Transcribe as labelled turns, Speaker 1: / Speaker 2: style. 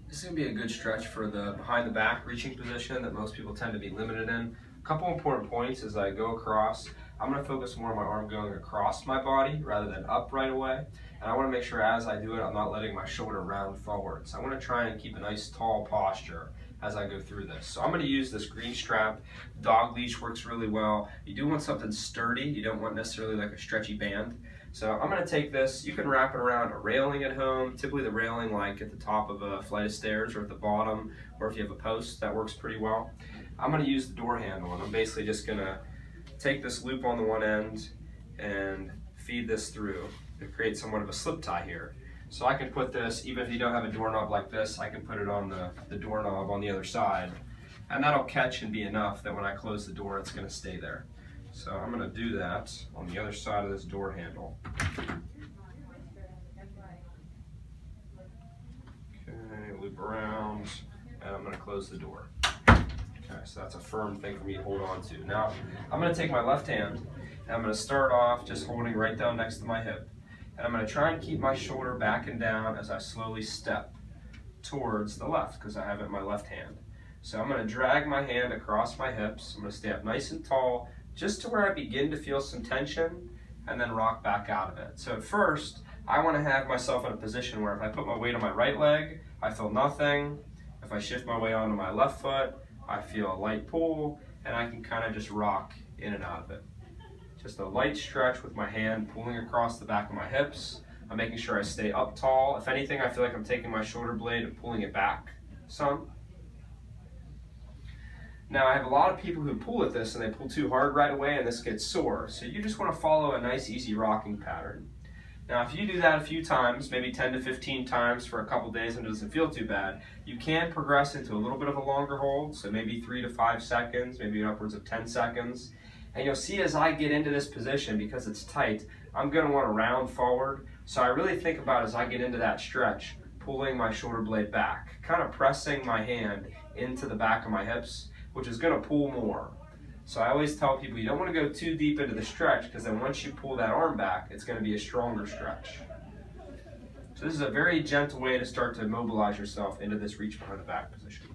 Speaker 1: This is going to be a good stretch for the behind the back reaching position that most people tend to be limited in. A couple important points as I go across. I'm going to focus more on my arm going across my body rather than up right away. And I want to make sure as I do it, I'm not letting my shoulder round forward. So I want to try and keep a nice tall posture as I go through this. So I'm going to use this green strap. Dog leash works really well. You do want something sturdy. You don't want necessarily like a stretchy band. So I'm going to take this, you can wrap it around a railing at home, typically the railing like at the top of a flight of stairs or at the bottom, or if you have a post, that works pretty well. I'm going to use the door handle, and I'm basically just going to take this loop on the one end and feed this through to create somewhat of a slip tie here. So I can put this, even if you don't have a doorknob like this, I can put it on the doorknob on the other side, and that'll catch and be enough that when I close the door, it's going to stay there. So I'm going to do that on the other side of this door handle. Okay, loop around, and I'm going to close the door. Okay, so that's a firm thing for me to hold on to. Now, I'm going to take my left hand, and I'm going to start off just holding right down next to my hip. And I'm going to try and keep my shoulder back and down as I slowly step towards the left, because I have it in my left hand. So I'm going to drag my hand across my hips. I'm going to stay up nice and tall, just to where I begin to feel some tension, and then rock back out of it. So at first, I want to have myself in a position where if I put my weight on my right leg, I feel nothing. If I shift my weight onto my left foot, I feel a light pull, and I can kind of just rock in and out of it. Just a light stretch with my hand pulling across the back of my hips. I'm making sure I stay up tall. If anything, I feel like I'm taking my shoulder blade and pulling it back some. Now, I have a lot of people who pull at this and they pull too hard right away and this gets sore. So you just want to follow a nice, easy rocking pattern. Now, if you do that a few times, maybe 10 to 15 times for a couple days and it doesn't feel too bad, you can progress into a little bit of a longer hold, so maybe 3 to 5 seconds, maybe upwards of 10 seconds. And you'll see as I get into this position, because it's tight, I'm going to want to round forward. So I really think about as I get into that stretch, pulling my shoulder blade back, kind of pressing my hand into the back of my hips, which is going to pull more. So I always tell people you don't want to go too deep into the stretch, because then once you pull that arm back, it's going to be a stronger stretch. So this is a very gentle way to start to mobilize yourself into this reach behind the back position.